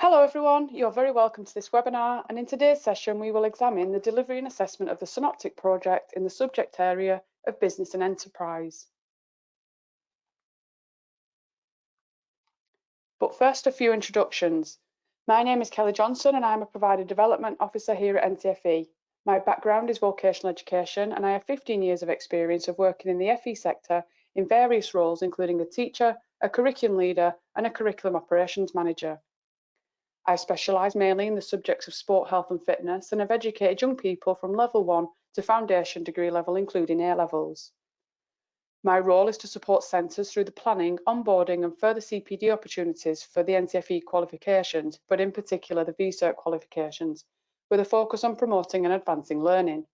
Hello everyone, you're very welcome to this webinar, and in today's session we will examine the delivery and assessment of the Synoptic project in the subject area of business and enterprise. But first, a few introductions. My name is Kelly Johnson and I'm a Provider Development Officer here at NCFE. My background is vocational education and I have 15 years of experience of working in the FE sector in various roles, including a teacher, a curriculum leader and a curriculum operations manager. I specialise mainly in the subjects of sport, health and fitness and have educated young people from level 1 to foundation degree level, including A levels. My role is to support centres through the planning, onboarding and further CPD opportunities for the NCFE qualifications, but in particular the VCERT qualifications, with a focus on promoting and advancing learning.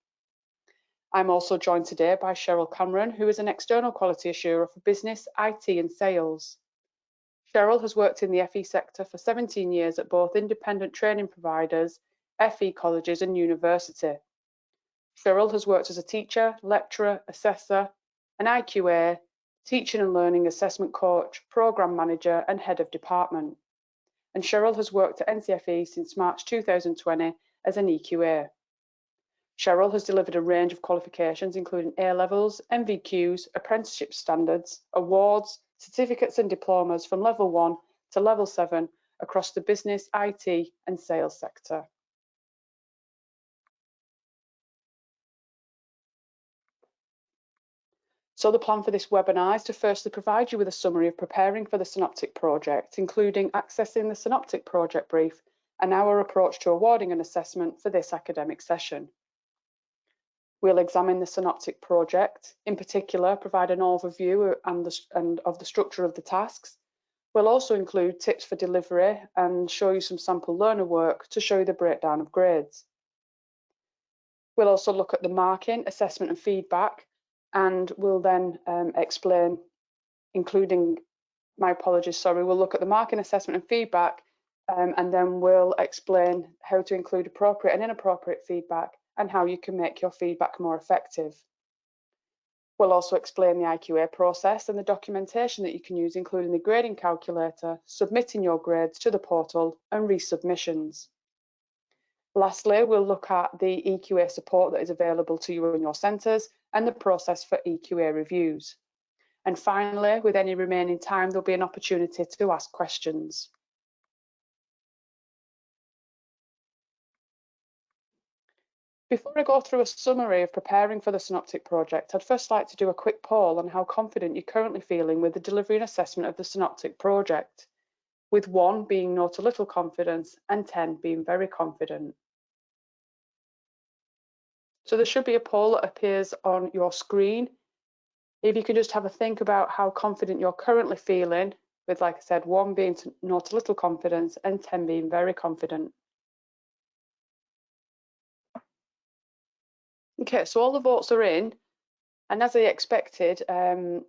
I'm also joined today by Cheryl Cameron, who is an external quality assurer for business, IT and sales. Cheryl has worked in the FE sector for 17 years at both independent training providers, FE colleges and university. Cheryl has worked as a teacher, lecturer, assessor, an IQA, teaching and learning assessment coach, programme manager and head of department. And Cheryl has worked at NCFE since March 2020 as an EQA. Cheryl has delivered a range of qualifications including A levels, MVQs, apprenticeship standards, awards, certificates and diplomas from level 1 to level 7 across the business, IT and sales sector. So the plan for this webinar is to firstly provide you with a summary of preparing for the Synoptic project, including accessing the Synoptic project brief and our approach to awarding an assessment for this academic session. We'll examine the Synoptic project, in particular provide an overview of the structure of the tasks. We'll also include tips for delivery and show you some sample learner work to show you the breakdown of grades. We'll also look at the marking, assessment and feedback, and we'll then explain, including, we'll look at the marking, assessment and feedback, and then we'll explain how to include appropriate and inappropriate feedback and how you can make your feedback more effective. We'll also explain the IQA process and the documentation that you can use, including the grading calculator, submitting your grades to the portal and resubmissions. Lastly, we'll look at the EQA support that is available to you in your centres and the process for EQA reviews. And finally, with any remaining time, there'll be an opportunity to ask questions. Before I go through a summary of preparing for the Synoptic project, I'd first like to do a quick poll on how confident you're currently feeling with the delivery and assessment of the Synoptic project, with 1 being no to little confidence and 10 being very confident. So there should be a poll that appears on your screen. If you can just have a think about how confident you're currently feeling, with, like I said, 1 being no to little confidence and 10 being very confident. Okay, so all the votes are in, and as I expected, for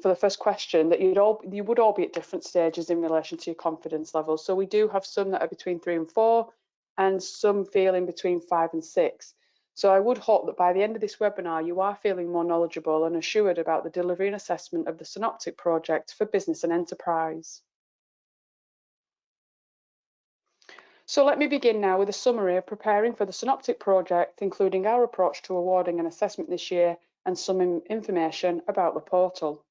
the first question, that you would all be at different stages in relation to your confidence levels. So we do have some that are between 3 and 4, and some feeling between 5 and 6. So I would hope that by the end of this webinar, you are feeling more knowledgeable and assured about the delivery and assessment of the Synoptic project for business and enterprise. So let me begin now with a summary of preparing for the Synoptic project, including our approach to awarding an assessment this year and some information about the portal.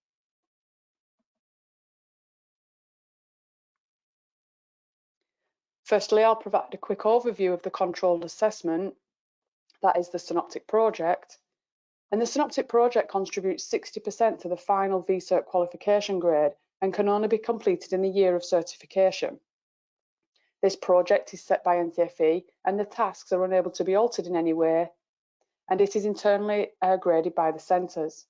Firstly, I'll provide a quick overview of the controlled assessment, that is the Synoptic project. And the Synoptic project contributes 60% to the final VCERT qualification grade and can only be completed in the year of certification. This project is set by NCFE and the tasks are unable to be altered in any way, and it is internally graded by the centres,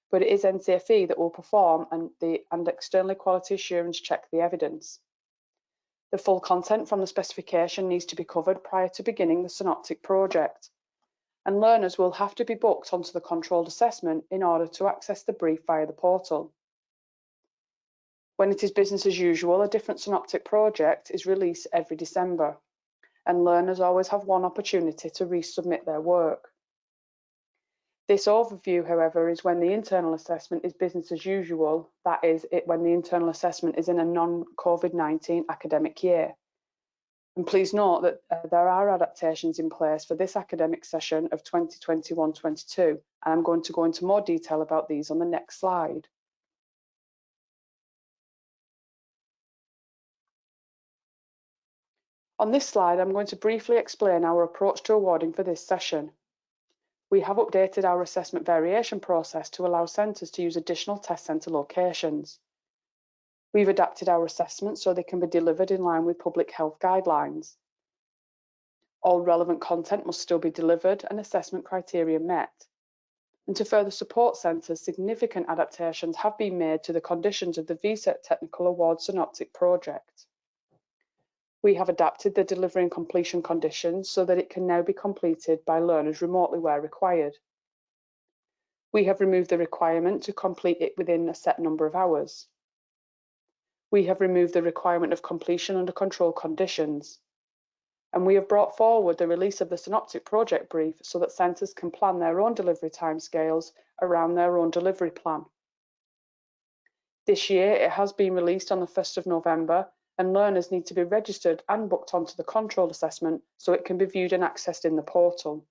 but it is NCFE that will perform and externally quality assurance check the evidence. The full content from the specification needs to be covered prior to beginning the Synoptic project, and learners will have to be booked onto the controlled assessment in order to access the brief via the portal. When it is business as usual, a different Synoptic project is released every December, and learners always have 1 opportunity to resubmit their work. This overview, however, is when the internal assessment is business as usual, that is, when the internal assessment is in a non-COVID-19 academic year. And please note that there are adaptations in place for this academic session of 2021-22, and I'm going to go into more detail about these on the next slide. On this slide, I'm going to briefly explain our approach to awarding for this session. We have updated our assessment variation process to allow centres to use additional test centre locations. We've adapted our assessments so they can be delivered in line with public health guidelines. All relevant content must still be delivered and assessment criteria met. And to further support centres, significant adaptations have been made to the conditions of the VCET Technical Award Synoptic project. We have adapted the delivery and completion conditions so that it can now be completed by learners remotely where required. We have removed the requirement to complete it within a set number of hours. We have removed the requirement of completion under controlled conditions. And we have brought forward the release of the Synoptic project brief so that centres can plan their own delivery timescales around their own delivery plan. This year, it has been released on the 1st of November, and learners need to be registered and booked onto the control assessment so it can be viewed and accessed in the portal.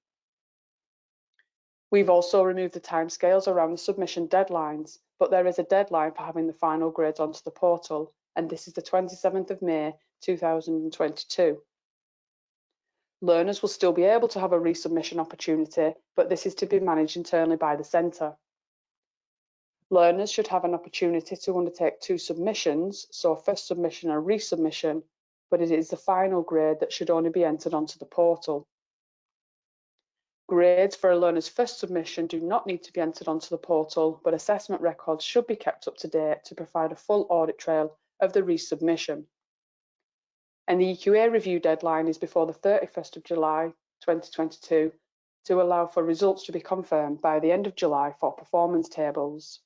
We've also removed the timescales around the submission deadlines, but there is a deadline for having the final grades onto the portal, and this is the 27th of May 2022. Learners will still be able to have a resubmission opportunity, but this is to be managed internally by the centre. Learners should have an opportunity to undertake 2 submissions, so a first submission and a resubmission, but it is the final grade that should only be entered onto the portal. Grades for a learner's first submission do not need to be entered onto the portal, but assessment records should be kept up to date to provide a full audit trail of the resubmission. And the EQA review deadline is before the 31st of July 2022 to allow for results to be confirmed by the end of July for performance tables.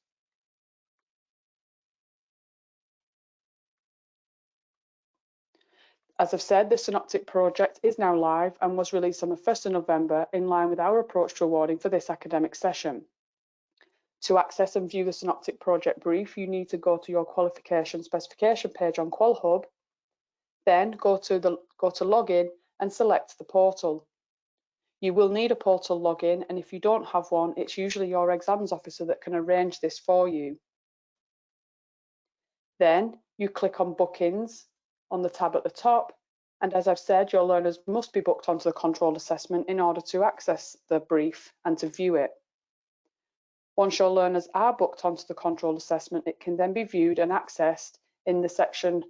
As I've said, the Synoptic project is now live and was released on the 1st of November in line with our approach to awarding for this academic session. To access and view the Synoptic project brief, you need to go to your qualification specification page on QualHub, then go to login and select the portal. You will need a portal login, and if you don't have one, it's usually your exams officer that can arrange this for you. Then you click on bookings on the tab at the top, and as I've said, your learners must be booked onto the controlled assessment in order to access the brief and to view it. Once your learners are booked onto the controlled assessment, it can then be viewed and accessed in the section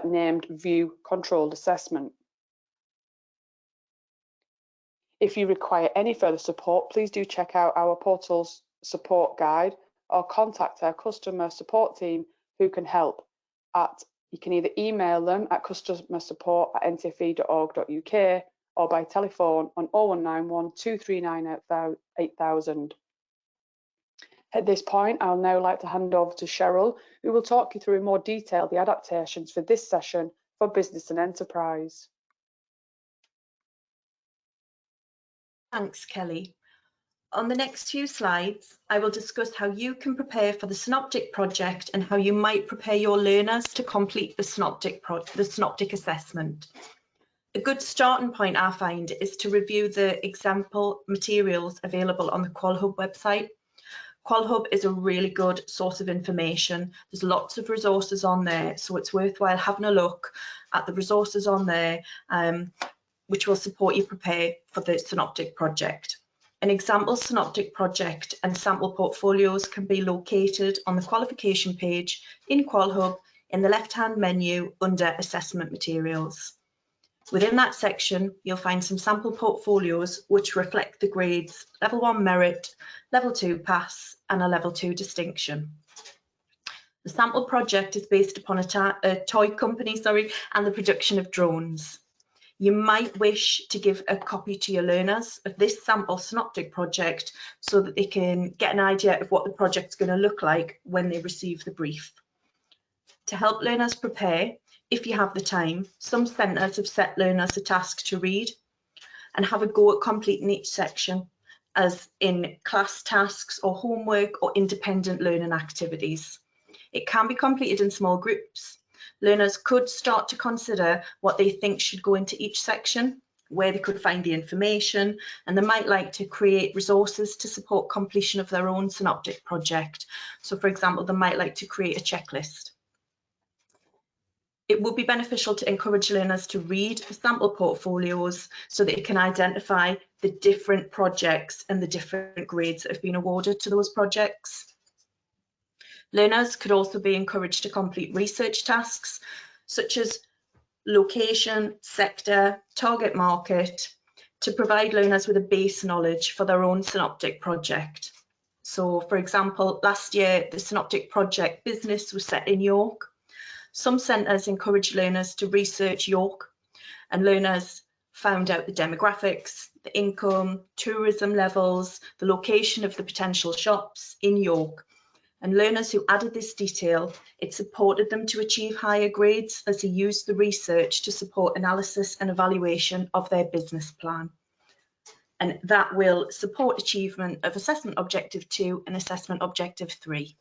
named View Controlled Assessment. If you require any further support, please do check out our portal's support guide or contact our customer support team who can help you can either email them at customersupport@ntfe.org.uk or by telephone on 0191 239 8000. At this point, I'll now like to hand over to Cheryl, who will talk you through in more detail the adaptations for this session for business and enterprise. Thanks, Kelly. On the next few slides, I will discuss how you can prepare for the Synoptic project and how you might prepare your learners to complete the Synoptic assessment. A good starting point, I find, is to review the example materials available on the QualHub website. QualHub is a really good source of information. There's lots of resources on there, so it's worthwhile having a look at the resources on there, which will support you prepare for the Synoptic project. An example Synoptic project and sample portfolios can be located on the qualification page in QualHub in the left-hand menu under Assessment Materials. Within that section, you'll find some sample portfolios which reflect the grades Level 1 Merit, Level 2 Pass and a Level 2 Distinction. The sample project is based upon a toy company and the production of drones. You might wish to give a copy to your learners of this sample Synoptic project so that they can get an idea of what the project's going to look like when they receive the brief. To help learners prepare, if you have the time, some centres have set learners a task to read and have a go at completing each section, as in class tasks or homework or independent learning activities. It can be completed in small groups, learners could start to consider what they think should go into each section, where they could find the information, and they might like to create resources to support completion of their own Synoptic project. So for example, they might like to create a checklist. It would be beneficial to encourage learners to read the sample portfolios so that they can identify the different projects and the different grades that have been awarded to those projects. Learners could also be encouraged to complete research tasks such as location, sector, target market, to provide learners with a base knowledge for their own Synoptic project. So for example, last year the Synoptic project business was set in York. Some centres encourage learners to research York, and learners found out the demographics, the income, tourism levels, the location of the potential shops in York. And learners who added this detail, it supported them to achieve higher grades as they used the research to support analysis and evaluation of their business plan. And that will support achievement of Assessment Objective 2 and Assessment Objective 3.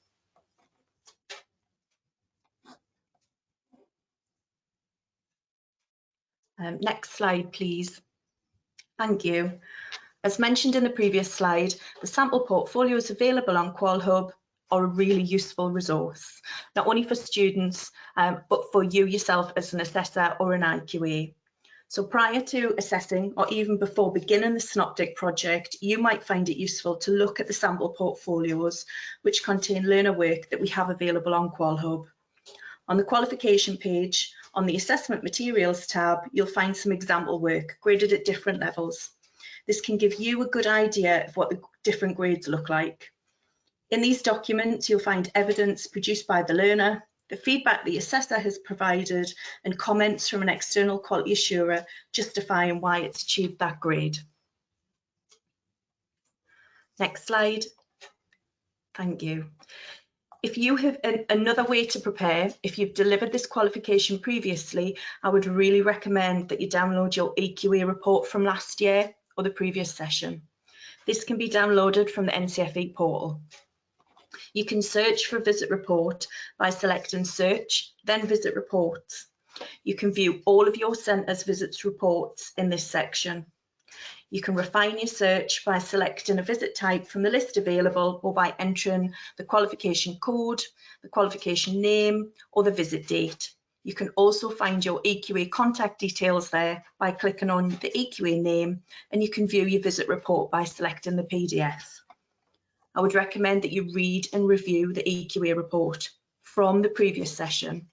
Next slide, please. Thank you. As mentioned in the previous slide, the sample portfolios available on QualHub are a really useful resource, not only for students, but for you yourself as an assessor or an IQA. So prior to assessing, or even before beginning the Synoptic project, you might find it useful to look at the sample portfolios, which contain learner work that we have available on QualHub. On the qualification page, on the Assessment Materials tab, you'll find some example work graded at different levels. This can give you a good idea of what the different grades look like. In these documents, you'll find evidence produced by the learner, the feedback the assessor has provided, and comments from an external quality assurer justifying why it's achieved that grade. Next slide. Thank you. If you have another way to prepare, if you've delivered this qualification previously, I would really recommend that you download your EQA report from last year or the previous session. This can be downloaded from the NCFE portal. You can search for a visit report by selecting search, then visit reports. You can view all of your centre's visits reports in this section. You can refine your search by selecting a visit type from the list available, or by entering the qualification code, the qualification name, or the visit date. You can also find your EQA contact details there by clicking on the EQA name, and you can view your visit report by selecting the PDF. I would recommend that you read and review the EQA report from the previous session,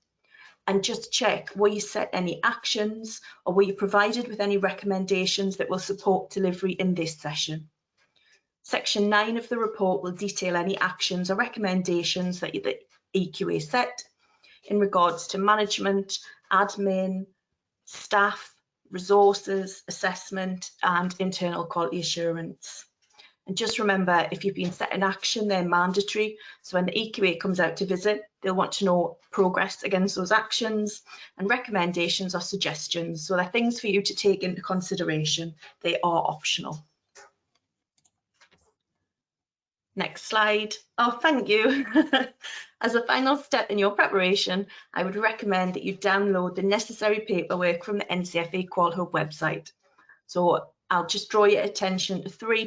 and just check, were you set any actions, or were you provided with any recommendations that will support delivery in this session. Section 9 of the report will detail any actions or recommendations that the EQA set in regards to management, admin, staff, resources, assessment, and internal quality assurance. And just remember, if you've been set in action, they're mandatory. So when the EQA comes out to visit, they'll want to know progress against those actions, and recommendations or suggestions. So they're things for you to take into consideration. They are optional. Next slide. Oh, thank you. As a final step in your preparation, I would recommend that you download the necessary paperwork from the NCFE QualHub website. So I'll just draw your attention to three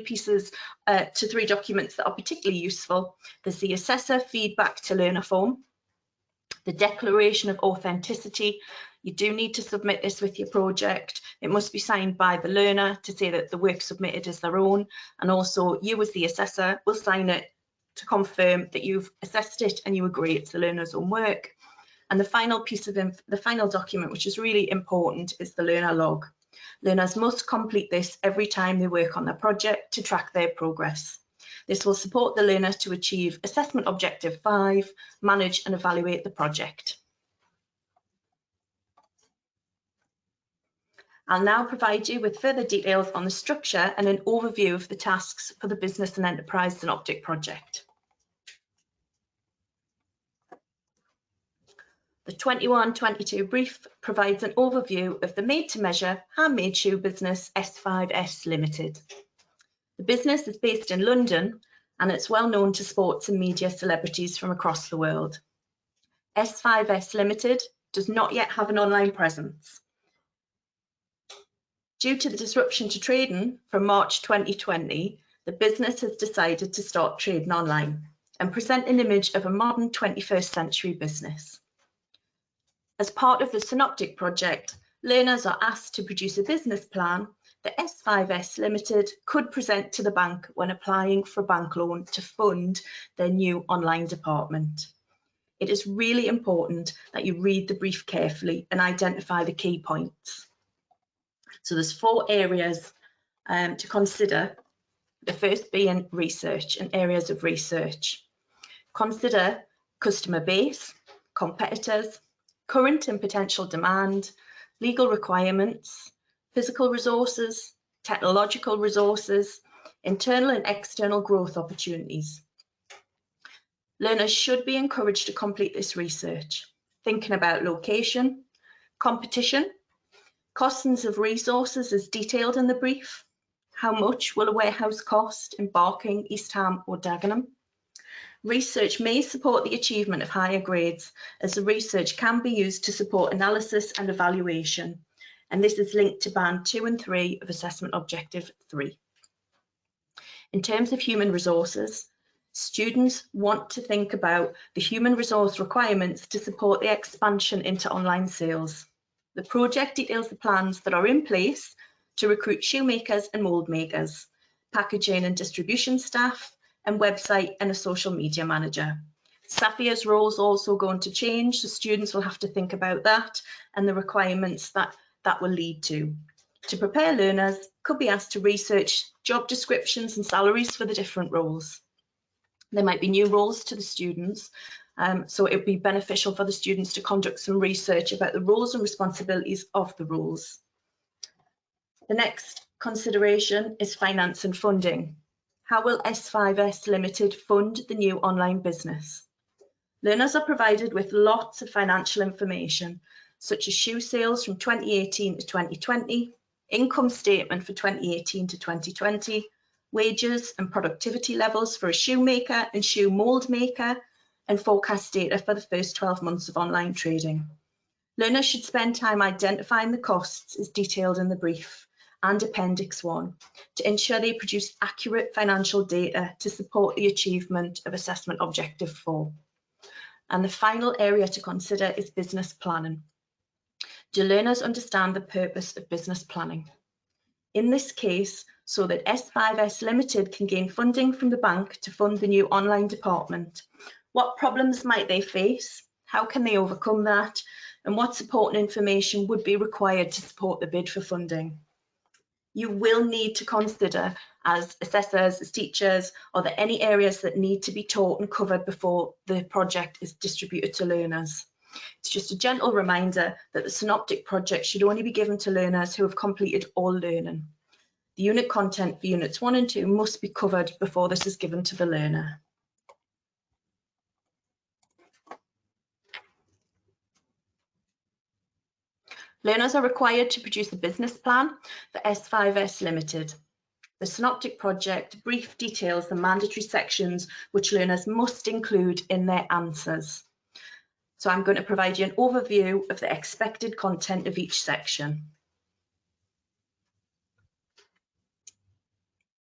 documents that are particularly useful. There's the Assessor Feedback to Learner form, the Declaration of Authenticity. You do need to submit this with your project. It must be signed by the learner to say that the work submitted is their own, and also you as the assessor will sign it to confirm that you've assessed it and you agree it's the learner's own work. And the final document, which is really important, is the learner log. Learners must complete this every time they work on their project to track their progress. This will support the learner to achieve Assessment Objective 5, manage and evaluate the project. I'll now provide you with further details on the structure and an overview of the tasks for the Business and Enterprise Synoptic project. The 21-22 brief provides an overview of the made-to-measure handmade shoe business S5S Limited. The business is based in London, and it's well known to sports and media celebrities from across the world. S5S Limited does not yet have an online presence. Due to the disruption to trading from March 2020, the business has decided to start trading online and present an image of a modern 21st century business. As part of the Synoptic project, learners are asked to produce a business plan that S5S Limited could present to the bank when applying for a bank loan to fund their new online department. It is really important that you read the brief carefully and identify the key points. So there's 4 areas to consider. The first being research and areas of research. Consider customer base, competitors, current and potential demand, legal requirements, physical resources, technological resources, internal and external growth opportunities. Learners should be encouraged to complete this research, thinking about location, competition, costings of resources as detailed in the brief. How much will a warehouse cost in Barking, East Ham or Dagenham? Research may support the achievement of higher grades, as the research can be used to support analysis and evaluation, and this is linked to band 2 and 3 of assessment objective 3. In terms of human resources, students want to think about the human resource requirements to support the expansion into online sales. The project details the plans that are in place to recruit shoemakers and mould makers, packaging and distribution staff, and website and a social media manager. Safia's role is also going to change, so students will have to think about that and the requirements that will lead to. To prepare, learners could be asked to research job descriptions and salaries for the different roles. There might be new roles to the students, so it would be beneficial for the students to conduct some research about the roles and responsibilities of the roles. The next consideration is finance and funding. How will S5S Limited fund the new online business? Learners are provided with lots of financial information, such as shoe sales from 2018 to 2020, income statement for 2018 to 2020, wages and productivity levels for a shoemaker and shoe mould maker, and forecast data for the first 12 months of online trading. Learners should spend time identifying the costs as detailed in the brief and Appendix 1 to ensure they produce accurate financial data to support the achievement of Assessment Objective 4. And the final area to consider is business planning. Do learners understand the purpose of business planning? In this case, so that S5S Limited can gain funding from the bank to fund the new online department, what problems might they face? How can they overcome that? And what support and information would be required to support the bid for funding? You will need to consider, as assessors, as teachers, are there any areas that need to be taught and covered before the project is distributed to learners? It's just a gentle reminder that the Synoptic project should only be given to learners who have completed all learning. The unit content for units 1 and 2 must be covered before this is given to the learner. Learners are required to produce a business plan for S5S Limited. The Synoptic project brief details the mandatory sections which learners must include in their answers. So I'm going to provide you an overview of the expected content of each section.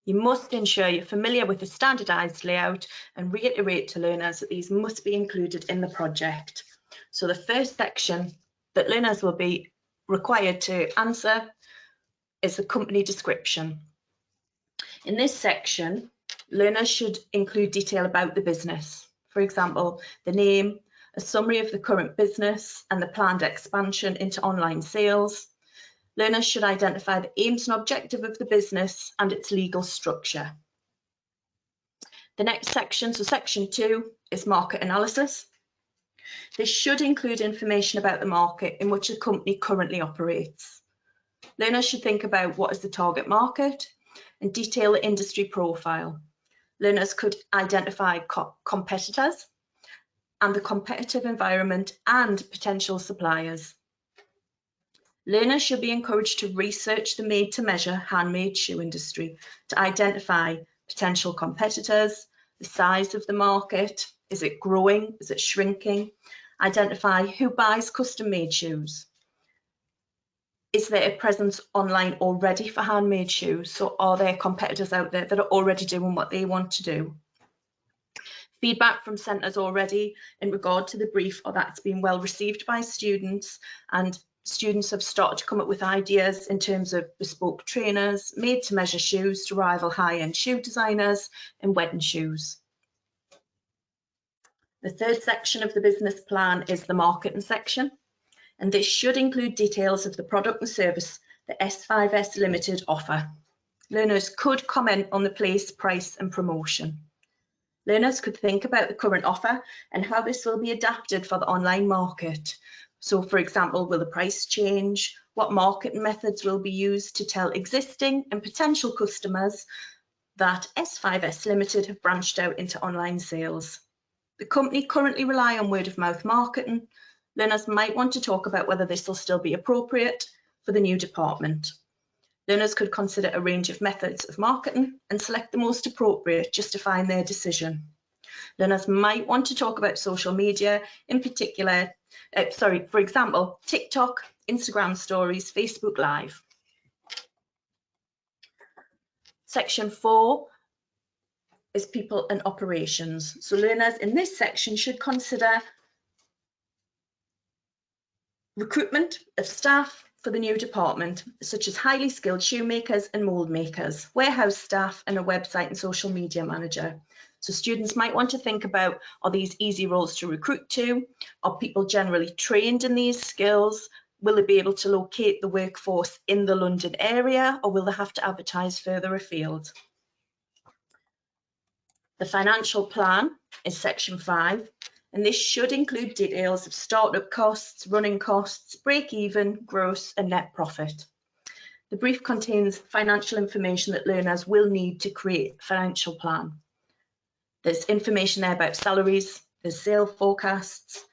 You must ensure you're familiar with the standardised layout and reiterate to learners that these must be included in the project. So the first section that learners will be required to answer is the company description. In this section, learners should include detail about the business. For example, the name, a summary of the current business and the planned expansion into online sales. Learners should identify the aims and objective of the business and its legal structure. The next section, so section 2, is market analysis. This should include information about the market in which the company currently operates. Learners should think about what is the target market and detail the industry profile. Learners could identify competitors and the competitive environment and potential suppliers. Learners should be encouraged to research the made-to-measure handmade shoe industry to identify potential competitors, the size of the market, is it growing, is it shrinking, Identify who buys custom-made shoes. Is there a presence online already for handmade shoes? So are there competitors out there that are already doing what they want to do? Feedback from centres already in regard to the brief or that it's been well received by students, and students have started to come up with ideas in terms of bespoke trainers, made to measure shoes to rival high-end shoe designers, and wedding shoes. The third section of the business plan is the marketing section, and this should include details of the product and service that S5S Limited offer. Learners could comment on the place, price and promotion. Learners could think about the current offer and how this will be adapted for the online market. So, for example, will the price change? What marketing methods will be used to tell existing and potential customers that S5S Limited have branched out into online sales? The company currently rely on word of mouth marketing. Learners might want to talk about whether this will still be appropriate for the new department. Learners could consider a range of methods of marketing and select the most appropriate, justifying their decision. Learners might want to talk about social media, in particular, for example, TikTok, Instagram stories, Facebook Live. Section 4 is people and operations. So learners in this section should consider recruitment of staff for the new department, such as highly skilled shoemakers and mould makers, warehouse staff and a website and social media manager. So students might want to think about, are these easy roles to recruit to? Are people generally trained in these skills? Will they be able to locate the workforce in the London area, or will they have to advertise further afield? The financial plan is section 5. And this should include details of startup costs, running costs, break-even, gross and net profit. The brief contains financial information that learners will need to create a financial plan. There's information there about salaries, there's sales forecasts.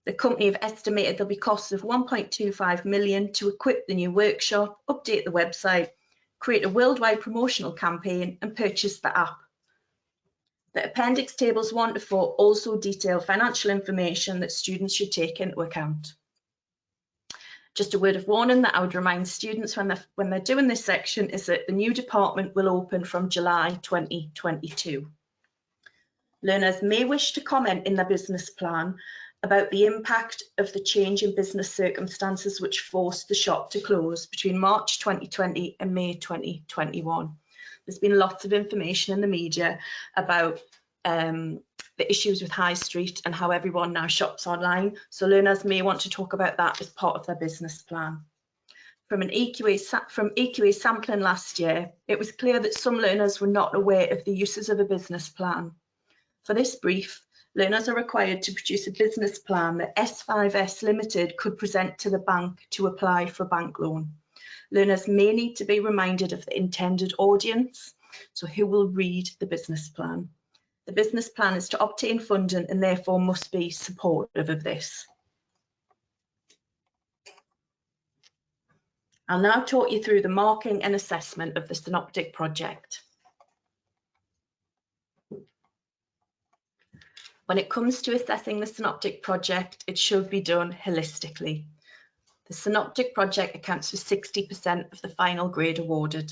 The company have estimated there'll be costs of 1.25 million to equip the new workshop, update the website, create a worldwide promotional campaign and purchase the app. The appendix tables 1 to 4 also detail financial information that students should take into account. Just a word of warning that I would remind students when they're doing this section is that the new department will open from July 2022. Learners may wish to comment in their business plan about the impact of the change in business circumstances which forced the shop to close between March 2020 and May 2021. There's been lots of information in the media about the issues with High Street and how everyone now shops online. So learners may want to talk about that as part of their business plan. From EQA sampling last year, it was clear that some learners were not aware of the uses of a business plan. For this brief, learners are required to produce a business plan that S5S Limited could present to the bank to apply for a bank loan. Learners may need to be reminded of the intended audience, so who will read the business plan. The business plan is to obtain funding and therefore must be supportive of this. I'll now talk you through the marking and assessment of the Synoptic project. When it comes to assessing the Synoptic project, it should be done holistically. The Synoptic project accounts for 60% of the final grade awarded.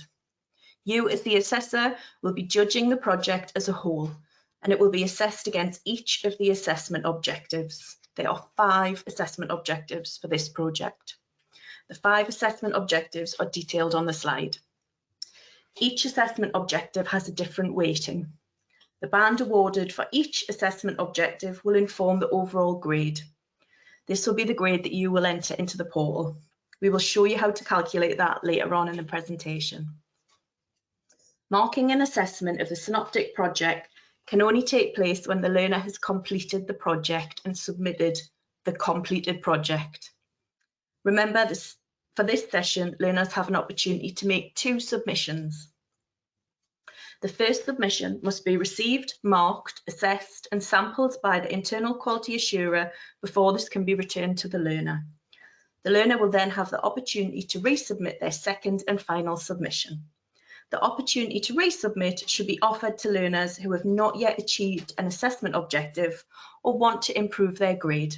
You, as the assessor, will be judging the project as a whole, and it will be assessed against each of the assessment objectives. There are 5 assessment objectives for this project. The 5 assessment objectives are detailed on the slide. Each assessment objective has a different weighting. The band awarded for each assessment objective will inform the overall grade. This will be the grade that you will enter into the portal. We will show you how to calculate that later on in the presentation. Marking and assessment of the Synoptic project can only take place when the learner has completed the project and submitted the completed project. Remember, for this session, learners have an opportunity to make 2 submissions. The first submission must be received, marked, assessed and sampled by the internal quality assurer before this can be returned to the learner. The learner will then have the opportunity to resubmit their second and final submission. The opportunity to resubmit should be offered to learners who have not yet achieved an assessment objective or want to improve their grade.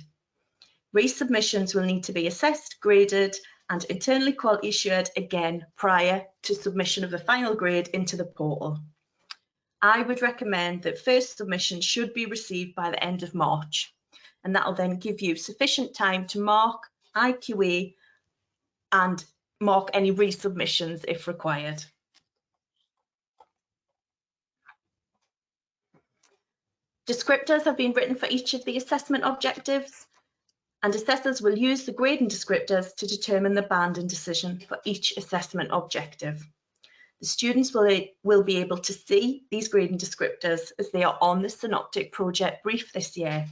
Resubmissions will need to be assessed, graded and internally quality assured again prior to submission of the final grade into the portal. I would recommend that first submission should be received by the end of March, and that will then give you sufficient time to mark IQA and mark any resubmissions if required. Descriptors have been written for each of the assessment objectives, and assessors will use the grading descriptors to determine the band and decision for each assessment objective. The students will be able to see these grading descriptors as they are on the Synoptic project brief this year.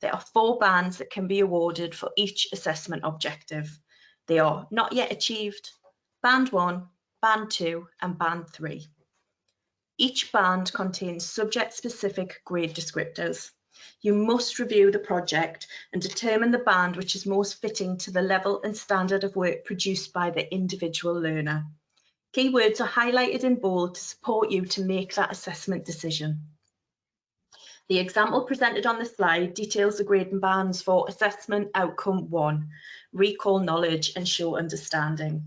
There are 4 bands that can be awarded for each assessment objective. They are not yet achieved, band 1, band 2 and band 3. Each band contains subject-specific grade descriptors. You must review the project and determine the band which is most fitting to the level and standard of work produced by the individual learner. Keywords are highlighted in bold to support you to make that assessment decision. The example presented on the slide details the grading bands for Assessment Outcome 1, Recall Knowledge and Show Understanding.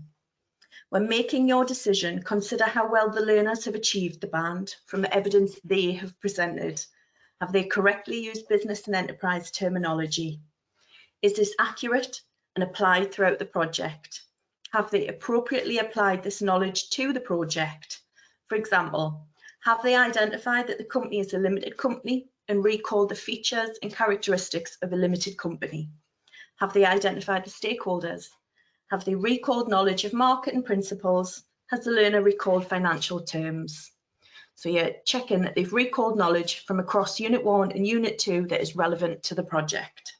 When making your decision, consider how well the learners have achieved the band from the evidence they have presented. Have they correctly used business and enterprise terminology? Is this accurate and applied throughout the project? Have they appropriately applied this knowledge to the project? For example, have they identified that the company is a limited company and recalled the features and characteristics of a limited company? Have they identified the stakeholders? Have they recalled knowledge of marketing principles? Has the learner recalled financial terms? So you're checking that they've recalled knowledge from across Unit 1 and Unit 2 that is relevant to the project.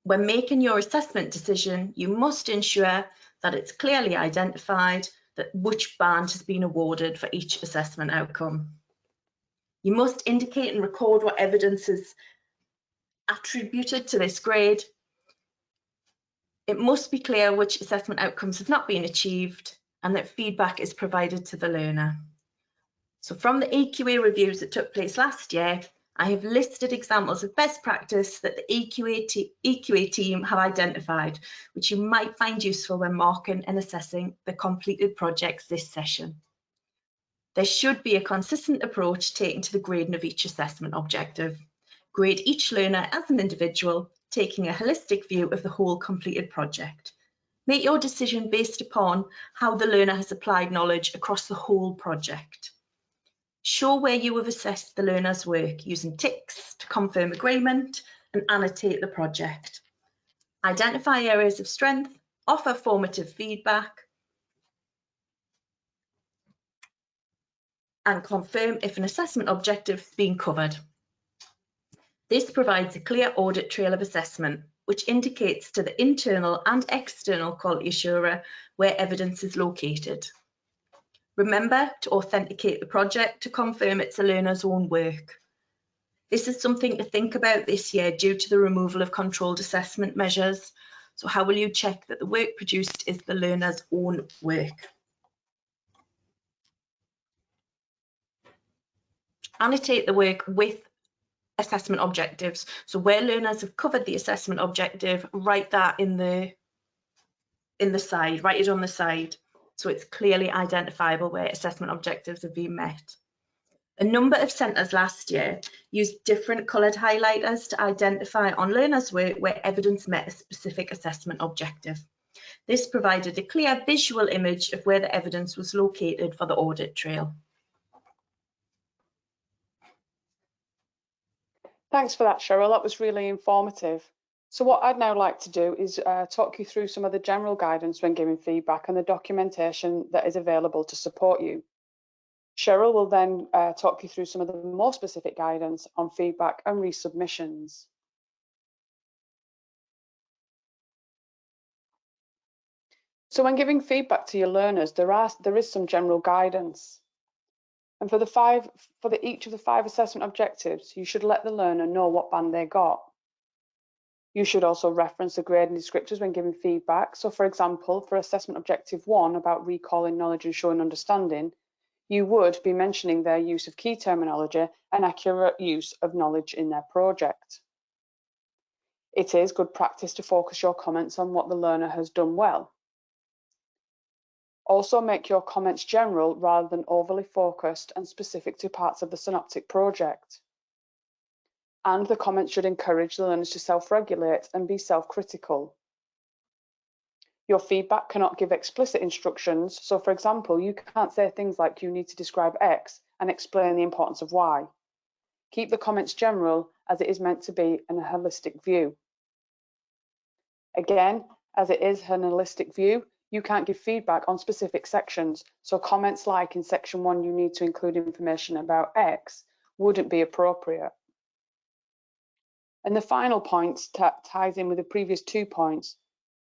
When making your assessment decision, you must ensure that it's clearly identified that which band has been awarded for each assessment outcome. You must indicate and record what evidence is attributed to this grade. It must be clear which assessment outcomes have not been achieved and that feedback is provided to the learner. So from the AQA reviews that took place last year, I have listed examples of best practice that the AQA team have identified, which you might find useful when marking and assessing the completed projects this session. There should be a consistent approach taken to the grading of each assessment objective. Grade each learner as an individual, taking a holistic view of the whole completed project. Make your decision based upon how the learner has applied knowledge across the whole project. Show where you have assessed the learner's work using ticks to confirm agreement and annotate the project. Identify areas of strength, offer formative feedback, and confirm if an assessment objective has been covered. This provides a clear audit trail of assessment, which indicates to the internal and external quality assurer where evidence is located. Remember to authenticate the project to confirm it's a learner's own work. This is something to think about this year due to the removal of controlled assessment measures. So how will you check that the work produced is the learner's own work? Annotate the work with assessment objectives. So where learners have covered the assessment objective, write that in the side, write it on the side, so it's clearly identifiable where assessment objectives have been met. A number of centres last year used different coloured highlighters to identify on learners' work where evidence met a specific assessment objective. This provided a clear visual image of where the evidence was located for the audit trail. Thanks for that, Cheryl. That was really informative. So what I'd now like to do is talk you through some of the general guidance when giving feedback and the documentation that is available to support you. Cheryl will then talk you through some of the more specific guidance on feedback and resubmissions. So when giving feedback to your learners, there is some general guidance. And for each of the 5 assessment objectives, you should let the learner know what band they got. You should also reference the grading descriptors when giving feedback. So for example, for assessment objective 1 about recalling knowledge and showing understanding, you would be mentioning their use of key terminology and accurate use of knowledge in their project. It is good practice to focus your comments on what the learner has done well. Also make your comments general rather than overly focused and specific to parts of the Synoptic project. And the comments should encourage the learners to self-regulate and be self-critical. Your feedback cannot give explicit instructions, so for example, you can't say things like you need to describe X and explain the importance of Y. Keep the comments general as it is meant to be a holistic view. Again, as it is an holistic view, you can't give feedback on specific sections, so comments like in section 1 you need to include information about X wouldn't be appropriate. And the final point ties in with the previous 2 points.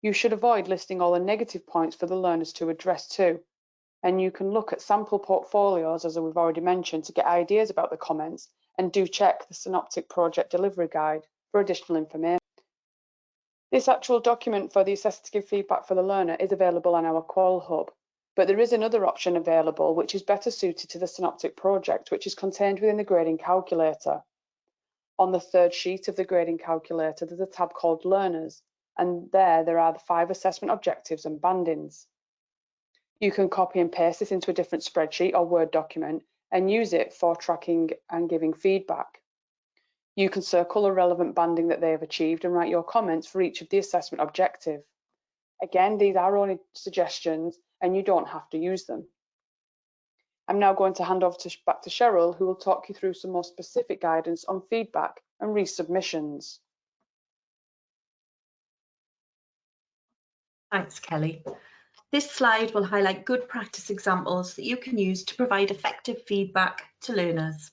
You should avoid listing all the negative points for the learners to address too. And you can look at sample portfolios, as we've already mentioned, to get ideas about the comments, and do check the Synoptic Project Delivery Guide for additional information. This actual document for the assessor to give feedback for the learner is available on our Qual Hub, but there is another option available which is better suited to the Synoptic project, which is contained within the grading calculator. On the 3rd sheet of the grading calculator, there's a tab called Learners, and there are the 5 assessment objectives and bandings. You can copy and paste this into a different spreadsheet or Word document and use it for tracking and giving feedback. You can circle a relevant banding that they have achieved and write your comments for each of the assessment objective. Again, these are only suggestions and you don't have to use them. I'm now going to hand over back to Cheryl, who will talk you through some more specific guidance on feedback and resubmissions. Thanks, Kelly. This slide will highlight good practice examples that you can use to provide effective feedback to learners.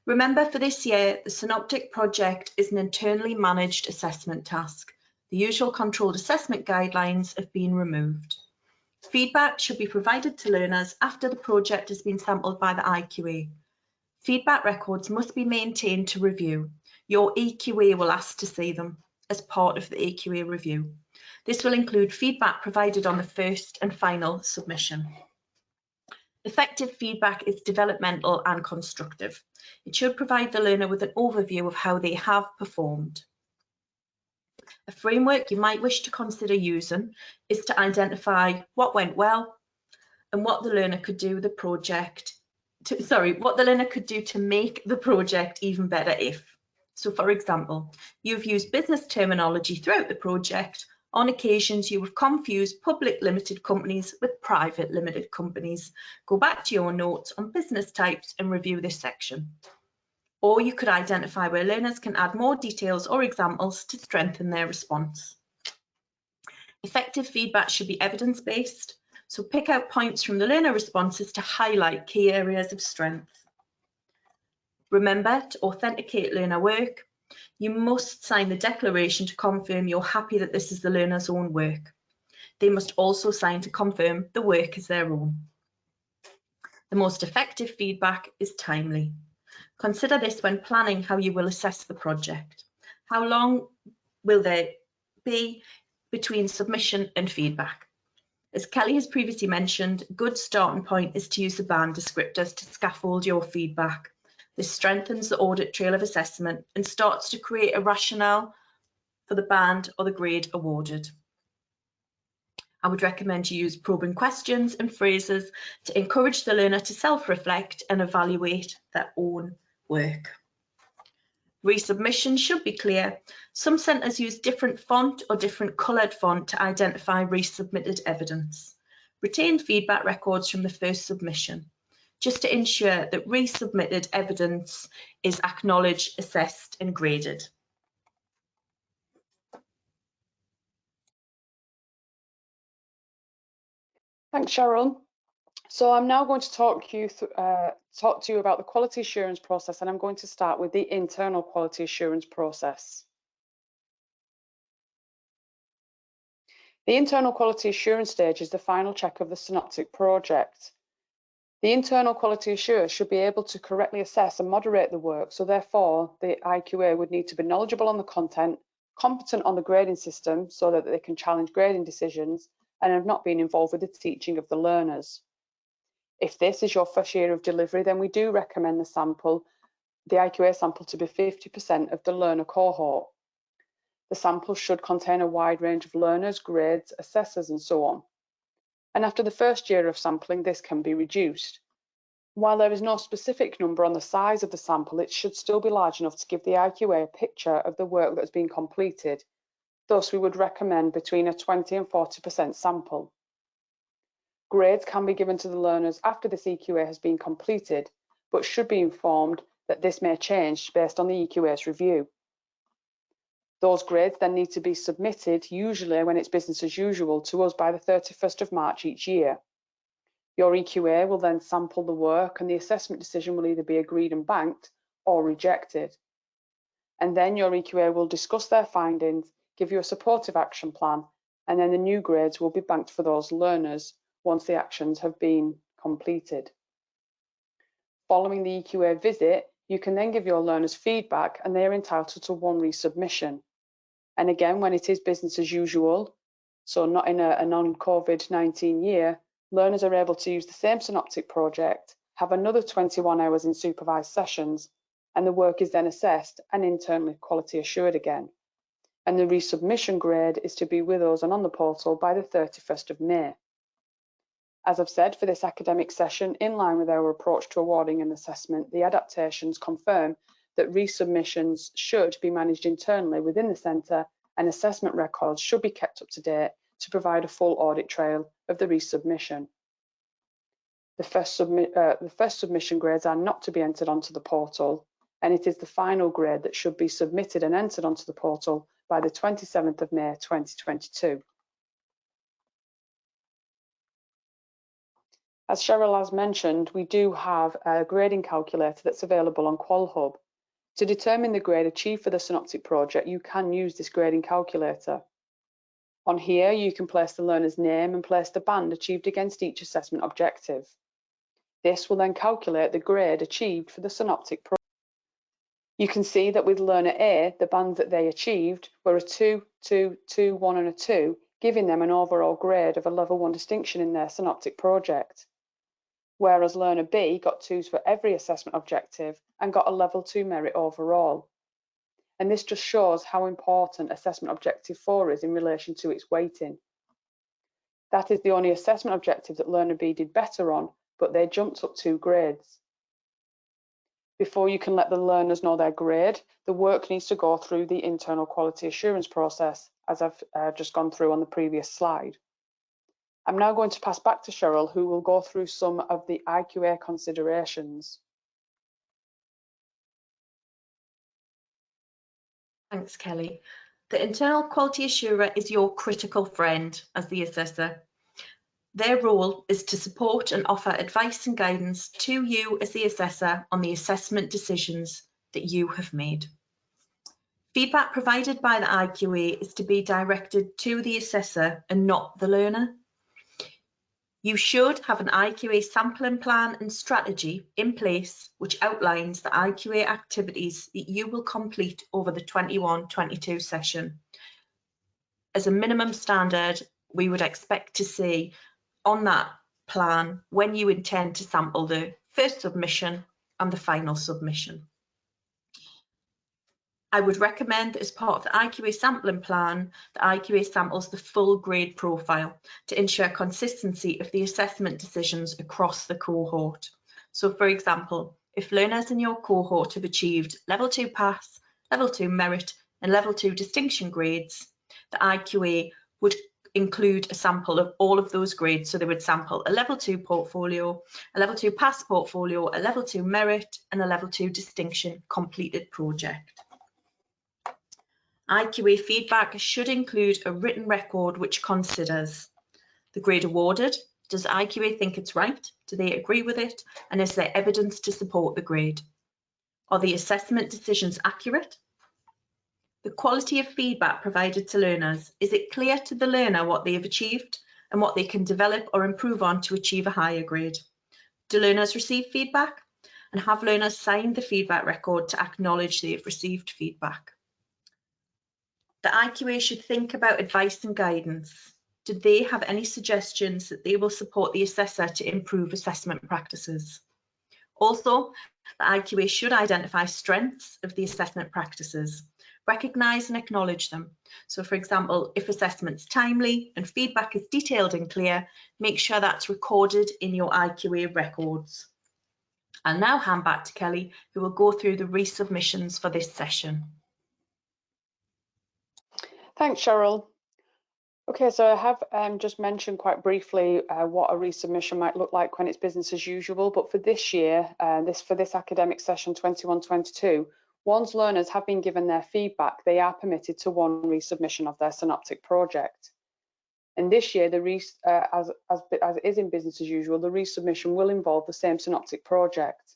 Remember, for this year, the Synoptic project is an internally managed assessment task. The usual controlled assessment guidelines have been removed. Feedback should be provided to learners after the project has been sampled by the IQA. Feedback records must be maintained to review. Your EQA will ask to see them as part of the EQA review. This will include feedback provided on the first and final submission. Effective feedback is developmental and constructive. It should provide the learner with an overview of how they have performed. A framework you might wish to consider using is to identify what went well and what the learner could do to make the project even better if. So for example, you've used business terminology throughout the project. On occasions, you have confused public limited companies with private limited companies. Go back to your notes on business types and review this section. Or you could identify where learners can add more details or examples to strengthen their response. Effective feedback should be evidence-based, so pick out points from the learner responses to highlight key areas of strength. Remember to authenticate learner work. You must sign the declaration to confirm you're happy that this is the learner's own work. They must also sign to confirm the work is their own. The most effective feedback is timely. Consider this when planning how you will assess the project. How long will there be between submission and feedback? As Kelly has previously mentioned, a good starting point is to use the band descriptors to scaffold your feedback. This strengthens the audit trail of assessment and starts to create a rationale for the band or the grade awarded. I would recommend you use probing questions and phrases to encourage the learner to self-reflect and evaluate their own work. Resubmission should be clear. Some centres use different font or different coloured font to identify resubmitted evidence. Retain feedback records from the first submission, just to ensure that resubmitted evidence is acknowledged, assessed and graded. Thanks, Cheryl. So I'm now going to talk to you about the quality assurance process, and I'm going to start with the internal quality assurance process. The internal quality assurance stage is the final check of the Synoptic project. The internal quality assurer should be able to correctly assess and moderate the work, so therefore the IQA would need to be knowledgeable on the content, competent on the grading system so that they can challenge grading decisions, and have not been involved with the teaching of the learners. If this is your first year of delivery, then we do recommend the IQA sample to be 50% of the learner cohort. The sample should contain a wide range of learners, grades, assessors, and so on. And after the first year of sampling, this can be reduced. While there is no specific number on the size of the sample, it should still be large enough to give the IQA a picture of the work that has been completed. Thus, we would recommend between a 20 and 40% sample. Grades can be given to the learners after this EQA has been completed, but should be informed that this may change based on the EQA's review. Those grades then need to be submitted, usually when it's business as usual, to us by the 31st of March each year. Your EQA will then sample the work and the assessment decision will either be agreed and banked or rejected. And then your EQA will discuss their findings, give you a supportive action plan, and then the new grades will be banked for those learners once the actions have been completed. Following the EQA visit, you can then give your learners feedback and they are entitled to one resubmission. And again, when it is business as usual, so not in a non-COVID-19 year, learners are able to use the same Synoptic project, have another 21 hours in supervised sessions, and the work is then assessed and internally quality assured again. And the resubmission grade is to be with us and on the portal by the 31st of May. As I've said, for this academic session, in line with our approach to awarding and assessment, the adaptations confirm that resubmissions should be managed internally within the centre and assessment records should be kept up to date to provide a full audit trail of the resubmission. The first submission grades are not to be entered onto the portal, and it is the final grade that should be submitted and entered onto the portal by the 27th of May 2022. As Cheryl has mentioned, we do have a grading calculator that's available on QualHub. To determine the grade achieved for the Synoptic project, you can use this grading calculator. On here, you can place the learner's name and place the band achieved against each assessment objective. This will then calculate the grade achieved for the Synoptic project. You can see that with learner A, the bands that they achieved were a 2, 2, 2, 1 and a 2, giving them an overall grade of a level 1 distinction in their Synoptic project. Whereas learner B got 2s for every assessment objective and got a level 2 merit overall. And this just shows how important assessment objective 4 is in relation to its weighting. That is the only assessment objective that learner B did better on, but they jumped up 2 grades. Before you can let the learners know their grade, the work needs to go through the internal quality assurance process, as I've just gone through on the previous slide. I'm now going to pass back to Cheryl, who will go through some of the IQA considerations. Thanks, Kelly. The internal quality assurer is your critical friend as the assessor. Their role is to support and offer advice and guidance to you as the assessor on the assessment decisions that you have made. Feedback provided by the IQA is to be directed to the assessor and not the learner. You should have an IQA sampling plan and strategy in place which outlines the IQA activities that you will complete over the 21-22 session. As a minimum standard, we would expect to see on that plan when you intend to sample the first submission and the final submission. I would recommend that as part of the IQA sampling plan, the IQA samples the full grade profile to ensure consistency of the assessment decisions across the cohort. So for example, if learners in your cohort have achieved level 2 pass, level 2 merit and level 2 distinction grades, the IQA would include a sample of all of those grades. So they would sample a level 2 portfolio, a level 2 pass portfolio, a level 2 merit and a level 2 distinction completed project. IQA feedback should include a written record which considers the grade awarded. Does IQA think it's right? Do they agree with it? And is there evidence to support the grade? Are the assessment decisions accurate? The quality of feedback provided to learners. Is it clear to the learner what they have achieved and what they can develop or improve on to achieve a higher grade? Do learners receive feedback? And have learners signed the feedback record to acknowledge they have received feedback? The IQA should think about advice and guidance. do they have any suggestions that they will support the assessor to improve assessment practices? Also, the IQA should identify strengths of the assessment practices, recognise and acknowledge them. So for example, if assessment's timely and feedback is detailed and clear, make sure that's recorded in your IQA records. I'll now hand back to Kelly, who will go through the resubmissions for this session. Thanks, Cheryl. Okay, so I have just mentioned quite briefly what a resubmission might look like when it's business as usual, but for this year, for this academic session 21-22, once learners have been given their feedback, they are permitted to one resubmission of their Synoptic project. And this year, as it is in business as usual, the resubmission will involve the same Synoptic project.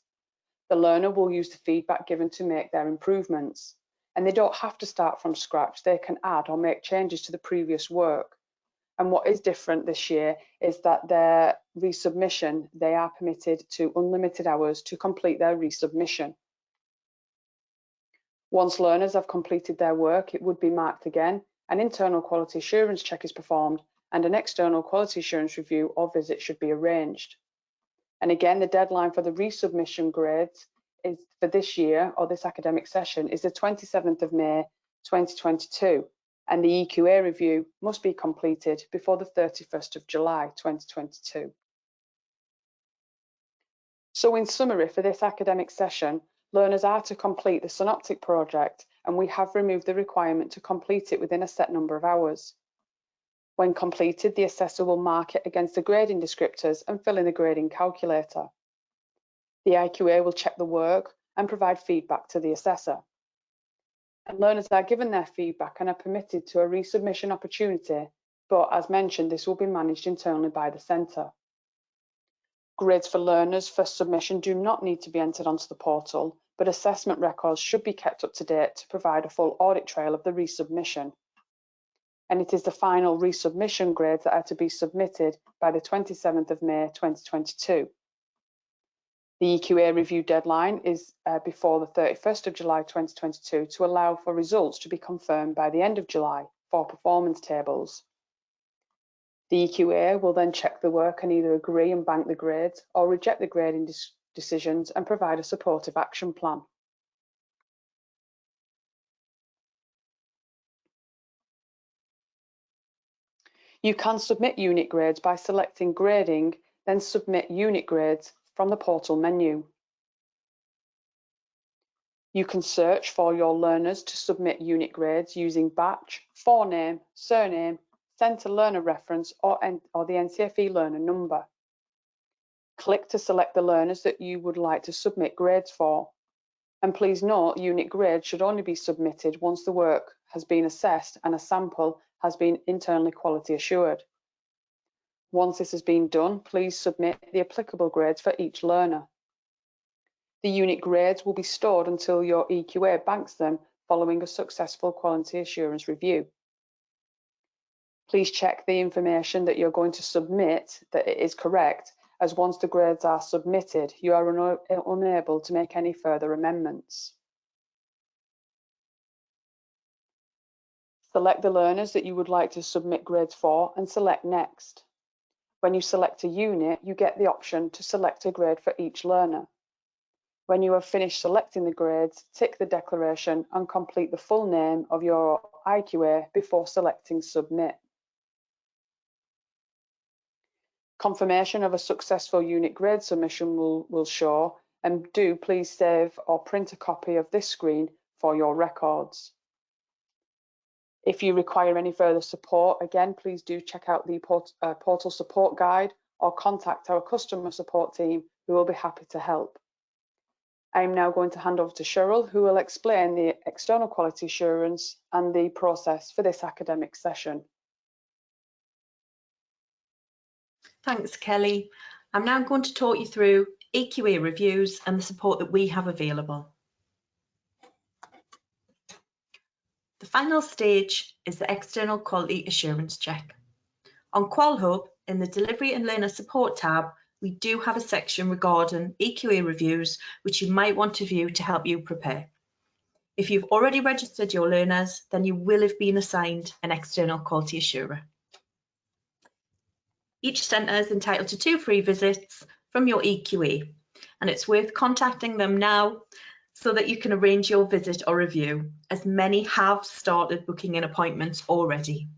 The learner will use the feedback given to make their improvements. And they don't have to start from scratch. They can add or make changes to the previous work. And what is different this year is that their resubmission, they are permitted to unlimited hours to complete their resubmission. Once learners have completed their work, it would be marked again, an internal quality assurance check is performed, and an external quality assurance review or visit should be arranged. And again, the deadline for the resubmission grades is for this year or this academic session is the 27th of May 2022, and the EQA review must be completed before the 31st of July 2022. So in summary, for this academic session, learners are to complete the Synoptic project, and we have removed the requirement to complete it within a set number of hours. When completed, the assessor will mark it against the grading descriptors and fill in the grading calculator. The IQA will check the work and provide feedback to the assessor. And learners are given their feedback and are permitted to a resubmission opportunity, but as mentioned, this will be managed internally by the centre. Grades for learners for submission do not need to be entered onto the portal, but assessment records should be kept up to date to provide a full audit trail of the resubmission. And it is the final resubmission grades that are to be submitted by the 27th of May 2022. The EQA review deadline is before the 31st of July 2022 to allow for results to be confirmed by the end of July for performance tables. The EQA will then check the work and either agree and bank the grades or reject the grading decisions and provide a supportive action plan. You can submit unit grades by selecting Grading, then Submit Unit Grades from the portal menu. You can search for your learners to submit unit grades using batch, forename, surname, centre learner reference or the NCFE learner number. Click to select the learners that you would like to submit grades for. And please note, unit grades should only be submitted once the work has been assessed and a sample has been internally quality assured. Once this has been done, please submit the applicable grades for each learner. The unit grades will be stored until your EQA banks them following a successful quality assurance review. Please check the information that you're going to submit that it is correct, as once the grades are submitted, you are unable to make any further amendments. Select the learners that you would like to submit grades for and select Next. When you select a unit, you get the option to select a grade for each learner. When you have finished selecting the grades, tick the declaration and complete the full name of your IQA before selecting Submit. Confirmation of a successful unit grade submission will show, and do please save or print a copy of this screen for your records. If you require any further support, again, please do check out the portal support guide or contact our customer support team, who will be happy to help. I am now going to hand over to Cheryl, who will explain the external quality assurance and the process for this academic session. Thanks, Kelly. I'm now going to talk you through EQA reviews and the support that we have available. The final stage is the external quality assurance check. On QualHub, in the Delivery and Learner Support tab, we do have a section regarding EQA reviews, which you might want to view to help you prepare. If you've already registered your learners, then you will have been assigned an external quality assurer. Each centre is entitled to 2 free visits from your EQA, and it's worth contacting them now so that you can arrange your visit or review, as many have started booking in appointments already.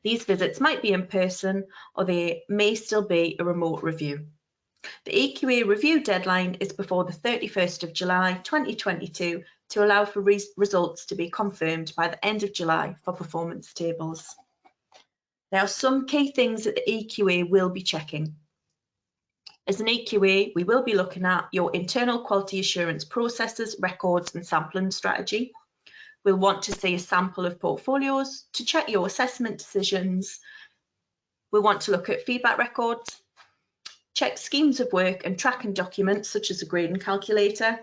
These visits might be in person, or they may still be a remote review. The EQA review deadline is before the 31st of July 2022 to allow for results to be confirmed by the end of July for performance tables. There are some key things that the EQA will be checking. As an EQA, we will be looking at your internal quality assurance processes, records and sampling strategy. We'll want to see a sample of portfolios to check your assessment decisions. We'll want to look at feedback records, check schemes of work and tracking documents such as a grading calculator.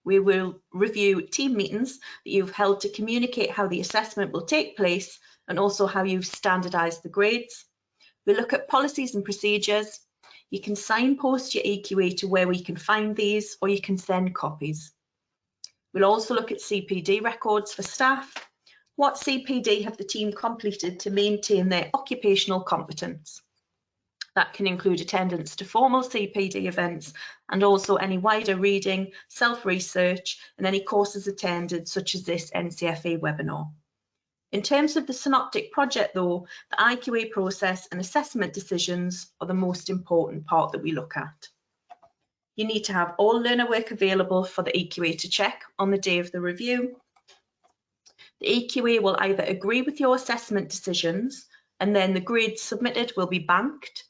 We will review team meetings that you've held to communicate how the assessment will take place and also how you've standardised the grades. We'll look at policies and procedures. You can signpost your EQA to where we can find these, or you can send copies. We'll also look at CPD records for staff. What CPD have the team completed to maintain their occupational competence? That can include attendance to formal CPD events and also any wider reading, self-research and any courses attended such as this NCFE webinar. In terms of the Synoptic project though, the IQA process and assessment decisions are the most important part that we look at. You need to have all learner work available for the EQA to check on the day of the review. The EQA will either agree with your assessment decisions and then the grades submitted will be banked,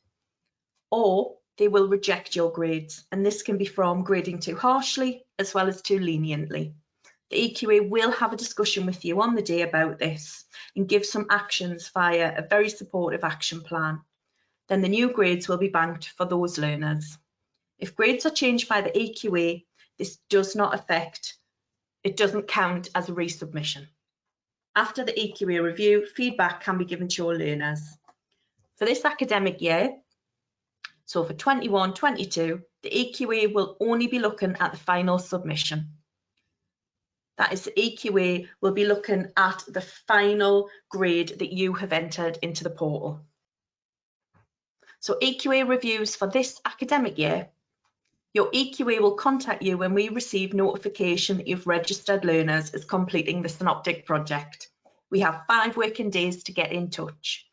or they will reject your grades, and this can be from grading too harshly as well as too leniently. The EQA will have a discussion with you on the day about this and give some actions via a very supportive action plan. Then the new grades will be banked for those learners. If grades are changed by the EQA, this does not affect, it doesn't count as a resubmission. After the EQA review, feedback can be given to your learners. For this academic year, so for 21-22, the EQA will only be looking at the final submission. That is, the EQA will be looking at the final grade that you have entered into the portal. So EQA reviews for this academic year, your EQA will contact you when we receive notification that you've registered learners as completing the Synoptic project. We have 5 working days to get in touch.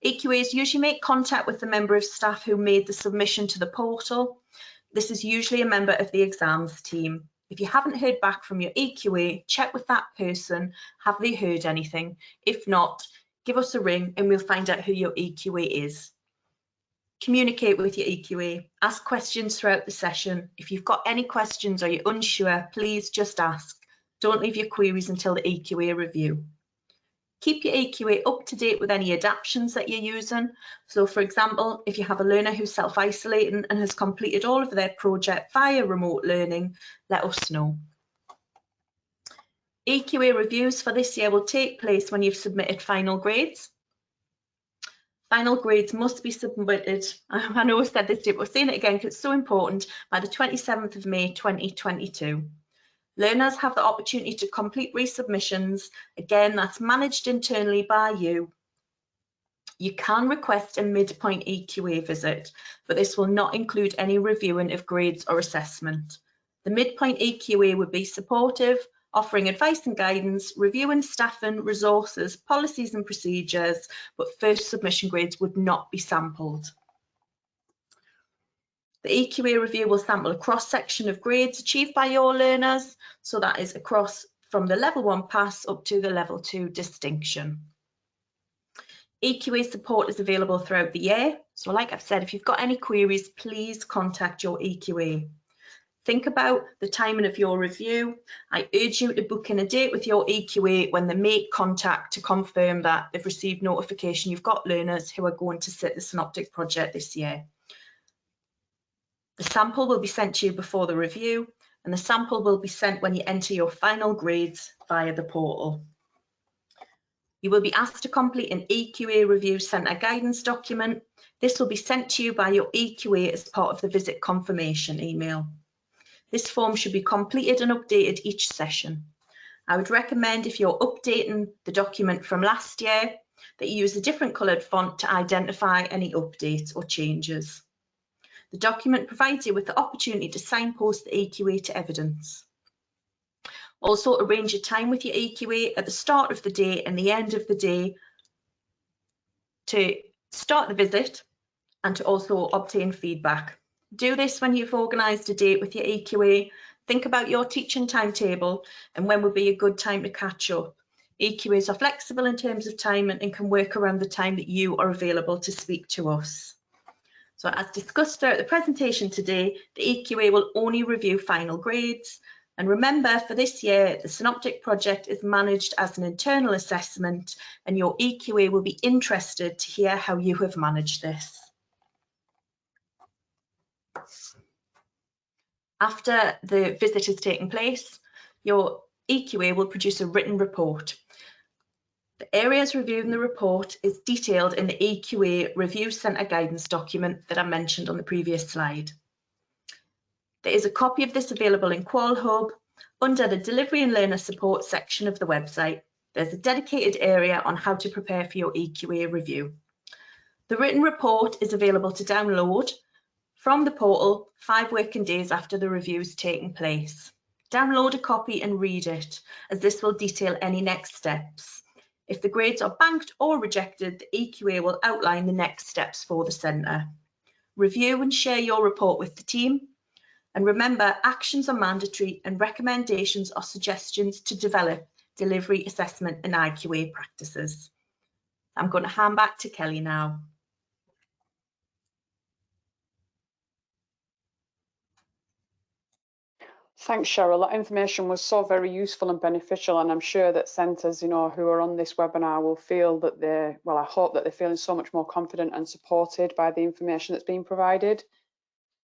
EQAs usually make contact with the member of staff who made the submission to the portal. This is usually a member of the exams team. If you haven't heard back from your EQA, check with that person. Have they heard anything? If not, give us a ring and we'll find out who your EQA is. Communicate with your EQA, ask questions throughout the session. If you've got any questions or you're unsure, please just ask. Don't leave your queries until the EQA review. Keep your EQA up to date with any adaptations that you're using. So for example, if you have a learner who's self-isolating and has completed all of their project via remote learning, let us know. EQA reviews for this year will take place when you've submitted final grades. Final grades must be submitted, I know I said this, but we're saying it again because it's so important, by the 27th of May 2022. Learners have the opportunity to complete resubmissions. Again, that's managed internally by you. You can request a midpoint EQA visit, but this will not include any reviewing of grades or assessment. The midpoint EQA would be supportive, offering advice and guidance, reviewing staffing, resources, policies and procedures, but first submission grades would not be sampled. The EQA review will sample a cross-section of grades achieved by your learners, so that is across from the level 1 pass up to the level 2 distinction. EQA support is available throughout the year, so like I've said, if you've got any queries, please contact your EQA. Think about the timing of your review. I urge you to book in a date with your EQA when they make contact to confirm that they've received notification you've got learners who are going to sit the Synoptic project this year. The sample will be sent to you before the review, and the sample will be sent when you enter your final grades via the portal. You will be asked to complete an EQA review centre guidance document. This will be sent to you by your EQA as part of the visit confirmation email. This form should be completed and updated each session. I would recommend, if you're updating the document from last year, that you use a different coloured font to identify any updates or changes. The document provides you with the opportunity to signpost the EQA to evidence. Also, arrange a time with your EQA at the start of the day and the end of the day to start the visit and to also obtain feedback. Do this when you've organised a date with your EQA. Think about your teaching timetable and when would be a good time to catch up. EQAs are flexible in terms of time and can work around the time that you are available to speak to us. So as discussed throughout the presentation today, the EQA will only review final grades. And remember, for this year, the Synoptic project is managed as an internal assessment, and your EQA will be interested to hear how you have managed this. After the visit has taken place, your EQA will produce a written report. The areas reviewed in the report is detailed in the EQA Review Centre Guidance document that I mentioned on the previous slide. There is a copy of this available in Qual Hub under the Delivery and Learner Support section of the website. There's a dedicated area on how to prepare for your EQA review. The written report is available to download from the portal 5 working days after the review has taken place. Download a copy and read it, as this will detail any next steps. If the grades are banked or rejected, the EQA will outline the next steps for the centre. Review and share your report with the team. And remember, actions are mandatory and recommendations are suggestions to develop delivery, assessment and EQA practices. I'm going to hand back to Kelly now. Thanks, Cheryl. That information was so very useful and beneficial, and I'm sure that centres, who are on this webinar will feel that I hope that they're feeling so much more confident and supported by the information that's being provided.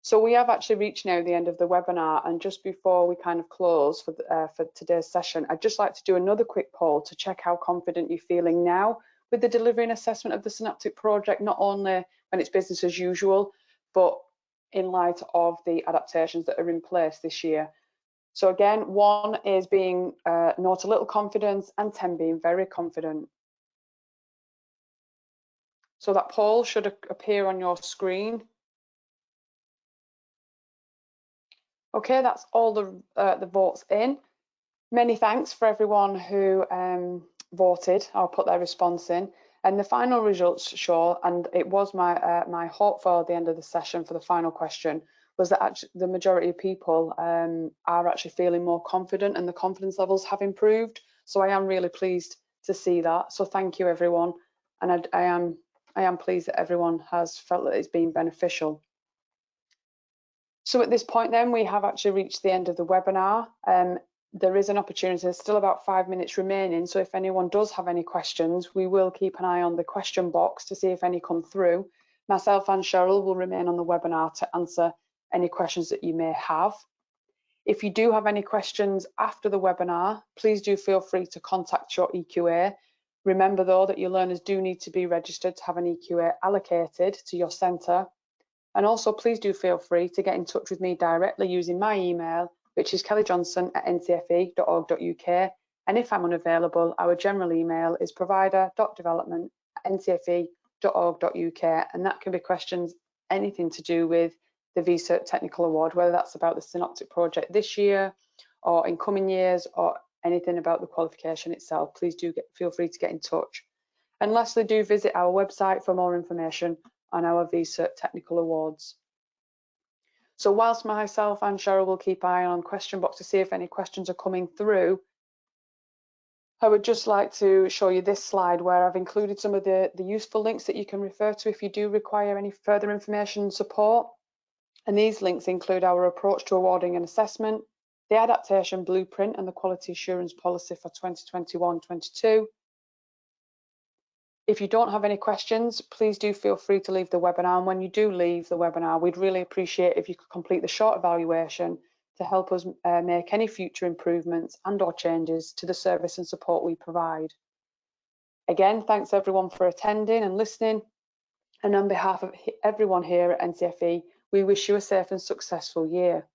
So we have actually reached now the end of the webinar, and just before we kind of close for today's session, I'd just like to do another quick poll to check how confident you're feeling now with the delivery and assessment of the Synoptic project, not only when it's business as usual, but in light of the adaptations that are in place this year. So again, 1 is being not a little confident and 10 being very confident. So that poll should appear on your screen. Okay, that's all the votes in. Many thanks for everyone who voted or put their response in. And the final results show, and it was my hope for the end of the session for the final question, was that actually the majority of people are actually feeling more confident and the confidence levels have improved. So I am really pleased to see that. So thank you, everyone. And I am pleased that everyone has felt that it's been beneficial. So at this point then, we have actually reached the end of the webinar. There is an opportunity, there's still about 5 minutes remaining. So if anyone does have any questions, we will keep an eye on the question box to see if any come through. Myself and Cheryl will remain on the webinar to answer any questions that you may have. If you do have any questions after the webinar, please do feel free to contact your EQA. Remember though that your learners do need to be registered to have an EQA allocated to your centre. And also please do feel free to get in touch with me directly using my email, which is kellyjohnson@ncfe.org.uk. And if I'm unavailable, our general email is provider.development@ncfe.org.uk. And that can be questions, anything to do with the VCERT Technical Award, whether that's about the Synoptic project this year or in coming years or anything about the qualification itself. Please do feel free to get in touch. And lastly, do visit our website for more information on our VCERT Technical Awards. So whilst myself and Cheryl will keep an eye on question box to see if any questions are coming through, I would just like to show you this slide where I've included some of the useful links that you can refer to if you do require any further information and support. And these links include our approach to awarding and assessment, the adaptation blueprint and the quality assurance policy for 2021-22. If you don't have any questions, please do feel free to leave the webinar. And when you do leave the webinar, we'd really appreciate if you could complete the short evaluation to help us make any future improvements and/or changes to the service and support we provide. Again, thanks everyone for attending and listening. And on behalf of everyone here at NCFE, we wish you a safe and successful year.